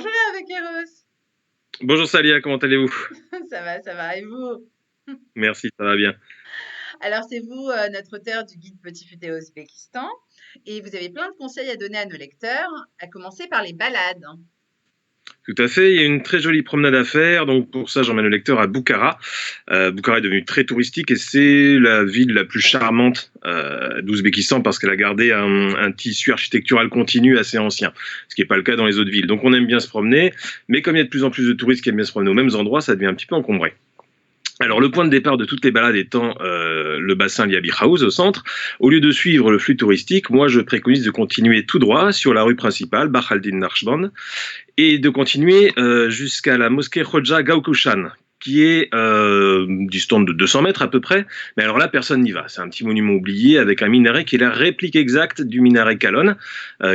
Bonjour avec Eros. Bonjour Salia, comment allez-vous? Ça va, et vous? Merci, ça va bien. Alors, c'est vous, notre auteur du guide Petit Futé Ouzbékistan, et vous avez plein de conseils à donner à nos lecteurs, à commencer par les balades. Tout à fait, il y a une très jolie promenade à faire, donc pour ça j'emmène le lecteur à Bukhara. Bukhara est devenue très touristique et c'est la ville la plus charmante d'Ouzbékistan parce qu'elle a gardé un tissu architectural continu assez ancien, ce qui n'est pas le cas dans les autres villes. Donc on aime bien se promener, mais comme il y a de plus en plus de touristes qui aiment bien se promener aux mêmes endroits, ça devient un petit peu encombré. Alors le point de départ de toutes les balades étant le bassin Liabi House au centre, au lieu de suivre le flux touristique, moi je préconise de continuer tout droit sur la rue principale, Bahaldin Narshband, et de continuer jusqu'à la mosquée Khoja Gaukushan, qui est distante de 200 mètres à peu près, mais alors là personne n'y va. C'est un petit monument oublié avec un minaret qui est la réplique exacte du minaret Kalon,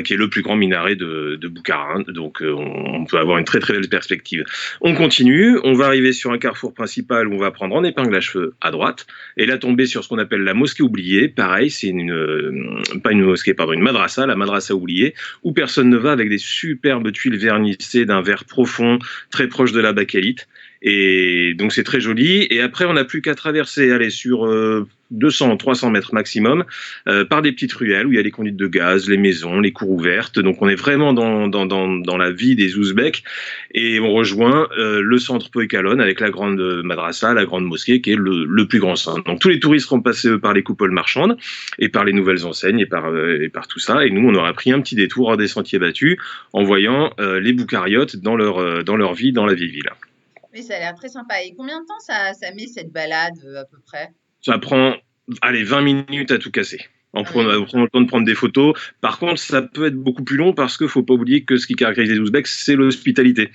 qui est le plus grand minaret de Bukhara, hein. Donc on peut avoir une très très belle perspective. On continue, on va arriver sur un carrefour principal où on va prendre en épingle à cheveux à droite, et là tomber sur ce qu'on appelle la mosquée oubliée. Pareil, c'est pas une mosquée, pardon, une madrasa, la madrasa oubliée, où personne ne va, avec des superbes tuiles vernissées d'un vert profond, très proche de la bakélite. Et donc c'est très joli. Et après, on n'a plus qu'à traverser, aller sur 200, 300 mètres maximum, par des petites ruelles où il y a les conduites de gaz, les maisons, les cours ouvertes. Donc on est vraiment dans la vie des Ouzbeks. Et on rejoint le centre Poikalon avec la grande madrasa, la grande mosquée, qui est le plus grand centre. Donc tous les touristes seront passés par les coupoles marchandes et par les nouvelles enseignes et par tout ça. Et nous, on aura pris un petit détour hors des sentiers battus en voyant les Boucariotes dans leur vie dans la vieille ville. Oui, ça a l'air très sympa. Et combien de temps ça met cette balade, à peu près? Ça prend, allez, 20 minutes à tout casser. Ah oui, En prenant le temps de prendre des photos. Par contre, ça peut être beaucoup plus long parce qu'il ne faut pas oublier que ce qui caractérise les Ouzbeks, c'est l'hospitalité.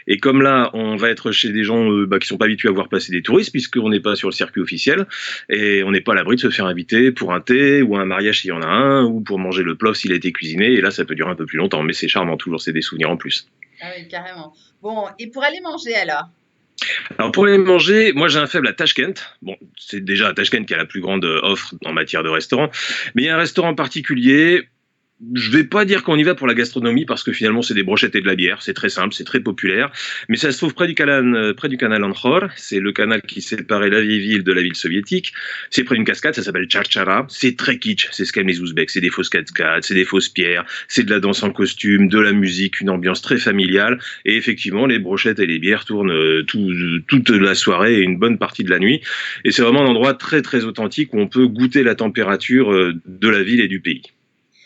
Et comme là, on va être chez des gens qui ne sont pas habitués à voir passer des touristes, puisqu'on n'est pas sur le circuit officiel, et on n'est pas à l'abri de se faire inviter pour un thé ou un mariage s'il y en a un, ou pour manger le plov s'il a été cuisiné. Et là, ça peut durer un peu plus longtemps, mais c'est charmant, toujours, c'est des souvenirs en plus. ah oui, carrément. Bon, et pour aller manger alors? Alors pour les manger, moi j'ai un faible à Tashkent. Bon, c'est déjà à Tashkent qui a la plus grande offre en matière de restaurants, mais il y a un restaurant particulier. Je vais pas dire qu'on y va pour la gastronomie parce que finalement c'est des brochettes et de la bière, c'est très simple, c'est très populaire, mais ça se trouve près du canal Ankhor, c'est le canal qui séparait la vieille ville de la ville soviétique, c'est près d'une cascade, ça s'appelle Tchartchara, c'est très kitsch, c'est ce qu'aiment les Ouzbeks, c'est des fausses cascades, c'est des fausses pierres, c'est de la danse en costume, de la musique, une ambiance très familiale, et effectivement les brochettes et les bières tournent toute la soirée et une bonne partie de la nuit, et c'est vraiment un endroit très très authentique où on peut goûter la température de la ville et du pays.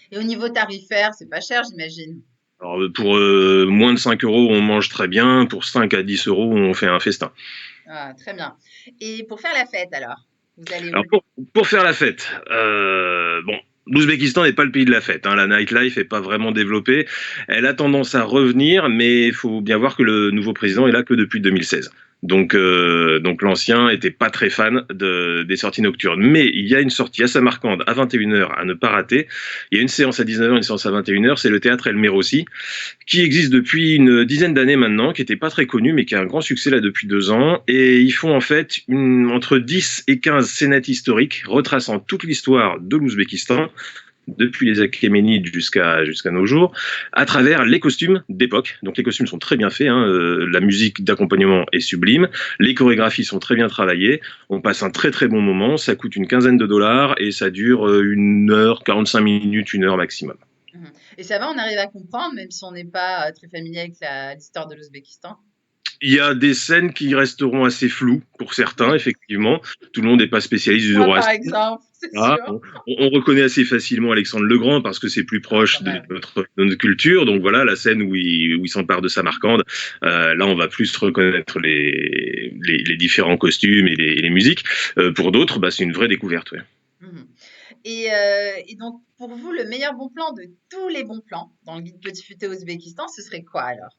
Et au niveau tarifaire, c'est pas cher, j'imagine? Alors, pour moins de 5 euros, on mange très bien. Pour 5 à 10 euros, on fait un festin. Ah, très bien. Et pour faire la fête alors? Vous allez Alors, où? pour faire la fête, bon, l'Ouzbékistan n'est pas le pays de la fête, hein. La nightlife n'est pas vraiment développée. Elle a tendance à revenir, mais il faut bien voir que le nouveau président est là que depuis 2016. Donc l'ancien était pas très fan des sorties nocturnes. Mais il y a une sortie à Samarcande à 21 h à ne pas rater. Il y a une séance à 19 h, une séance à 21 h. C'est le théâtre El Merossi, qui existe depuis une dizaine d'années maintenant, qui n'était pas très connu, mais qui a un grand succès là depuis 2 ans. Et ils font en fait entre 10 et 15 scénettes historiques retraçant toute l'histoire de l'Ouzbékistan, depuis les Achéménides jusqu'à nos jours, à travers les costumes d'époque. Donc les costumes sont très bien faits, hein, la musique d'accompagnement est sublime, les chorégraphies sont très bien travaillées, on passe un très très bon moment, ça coûte une quinzaine de dollars et ça dure 1 heure, 45 minutes, 1 heure maximum. Mhm. Et ça va, on arrive à comprendre, même si on n'est pas très familier avec l'histoire de l'Ouzbékistan? Il y a des scènes qui resteront assez floues pour certains, effectivement. Tout le monde n'est pas spécialiste du Moi, par Zoroastrisme. exemple, c'est Ah, sûr. on reconnaît assez facilement Alexandre le Grand parce que c'est plus Ah, quand proche même. de notre culture. Donc voilà, la scène où il s'empare de Samarcande. Là, on va plus reconnaître les différents costumes et les musiques. Pour d'autres, bah, c'est une vraie découverte. Ouais. Mhm. Et donc, pour vous, le meilleur bon plan de tous les bons plans dans le guide Petit Futé Ouzbékistan, ce serait quoi alors?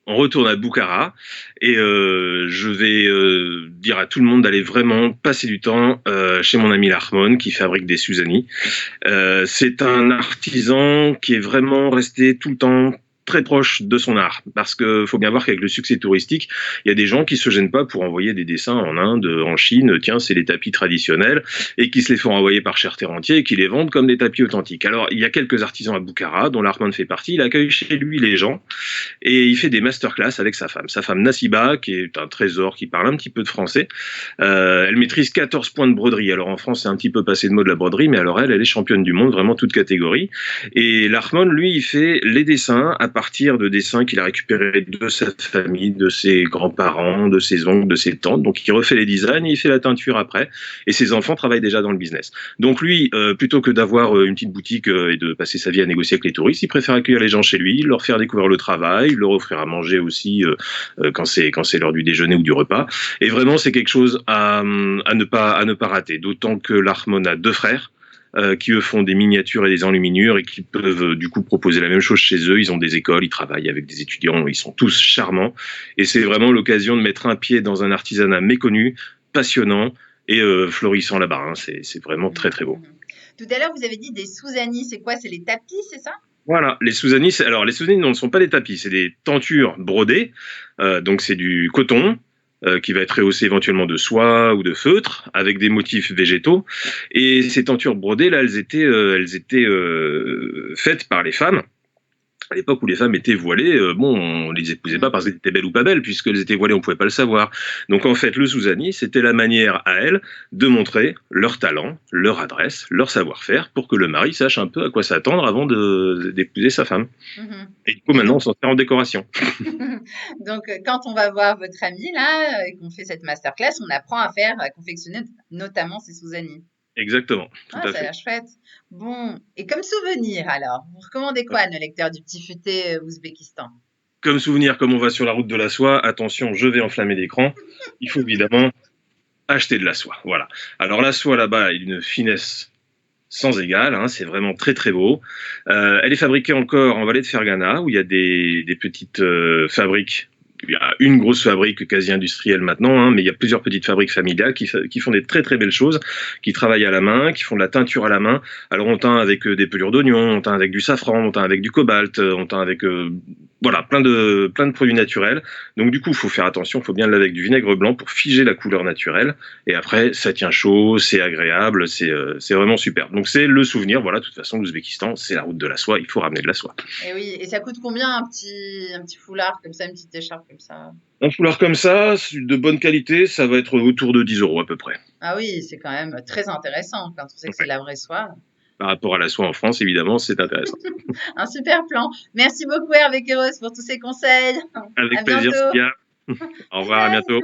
On retourne à Bukhara et je vais dire à tout le monde d'aller vraiment passer du temps chez mon ami Larmon qui fabrique des Suzani. C'est un artisan qui est vraiment resté tout le temps très proche de son art. Parce que faut bien voir qu'avec le succès touristique, il y a des gens qui se gênent pas pour envoyer des dessins en Inde, en Chine, tiens, c'est les tapis traditionnels, et qui se les font envoyer par Cher Terre entier et qui les vendent comme des tapis authentiques. Alors, il y a quelques artisans à Bukhara, dont l'Armand fait partie, il accueille chez lui les gens, et il fait des masterclass avec sa femme Nassiba, qui est un trésor, qui parle un petit peu de français. Elle maîtrise 14 points de broderie. Alors en France, c'est un petit peu passé de mode la broderie, mais alors elle est championne du monde, vraiment toute catégorie. Et l'Armand, lui, il fait les dessins à partir de dessins qu'il a récupérés de sa famille, de ses grands-parents, de ses oncles, de ses tantes. Donc il refait les designs, il fait la teinture après. Et ses enfants travaillent déjà dans le business. Donc lui, plutôt que d'avoir une petite boutique et de passer sa vie à négocier avec les touristes, il préfère accueillir les gens chez lui, leur faire découvrir le travail, leur offrir à manger aussi quand c'est l'heure du déjeuner ou du repas. Et vraiment, c'est quelque chose à ne pas rater. D'autant que l'Armon a 2 frères qui eux font des miniatures et des enluminures et qui peuvent du coup proposer la même chose chez eux. Ils ont des écoles, ils travaillent avec des étudiants, ils sont tous charmants. Et c'est vraiment l'occasion de mettre un pied dans un artisanat méconnu, passionnant et florissant là-bas. Hein. C'est vraiment très très beau. Tout à l'heure, vous avez dit des Souzani, c'est quoi? C'est les tapis, c'est ça? Voilà, les Souzani, alors les Souzani ne sont pas des tapis, c'est des tentures brodées, donc c'est du coton, qui va être rehaussé éventuellement de soie ou de feutre, avec des motifs végétaux. Et ces tentures brodées, là, elles étaient faites par les femmes. À l'époque où les femmes étaient voilées, bon, on les épousait pas parce qu'elles étaient belles ou pas belles, puisqu'elles étaient voilées, on pouvait pas le savoir. Donc en fait, le Souzani, c'était la manière à elles de montrer leur talent, leur adresse, leur savoir-faire, pour que le mari sache un peu à quoi s'attendre avant d'épouser sa femme. Et du coup, maintenant, on s'en sert en décoration. Donc, quand on va voir votre ami là, et qu'on fait cette masterclass, on apprend à confectionner notamment ces Souzani. Exactement, tout Ah, à ça a fait. l'air chouette. Bon, et comme souvenir alors, vous recommandez quoi à nos lecteurs du Petit Futé Ouzbékistan? Comme souvenir, comme on va sur la route de la soie, attention, je vais enflammer l'écran. Il faut évidemment acheter de la soie. Voilà. Alors la soie là-bas, elle a une finesse sans égale, hein, c'est vraiment très très beau. Elle est fabriquée encore en vallée de Fergana, où il y a des petites fabriques. Il y a une grosse fabrique quasi industrielle maintenant, hein, mais il y a plusieurs petites fabriques familiales qui font des très très belles choses, qui travaillent à la main, qui font de la teinture à la main. Alors on teint avec des pelures d'oignon, on teint avec du safran, on teint avec du cobalt, on teint avec voilà plein de produits naturels. Donc du coup, il faut faire attention, il faut bien le laver avec du vinaigre blanc pour figer la couleur naturelle. Et après, ça tient chaud, c'est agréable, c'est vraiment super. Donc c'est le souvenir, voilà, de toute façon, l'Ouzbékistan, c'est la route de la soie, il faut ramener de la soie. Et oui, et ça coûte combien un petit foulard comme ça, une petite écharpe comme ça? Un foulard comme ça, de bonne qualité, ça va être autour de 10 € à peu près. Ah oui, c'est quand même très intéressant quand on sait que c'est Ouais. la vraie soie. Par rapport à la soie en France, évidemment, c'est intéressant. Un super plan. Merci beaucoup Hervé Kéros pour tous ces conseils. Avec À plaisir, bientôt. Sia. Au revoir, à bientôt.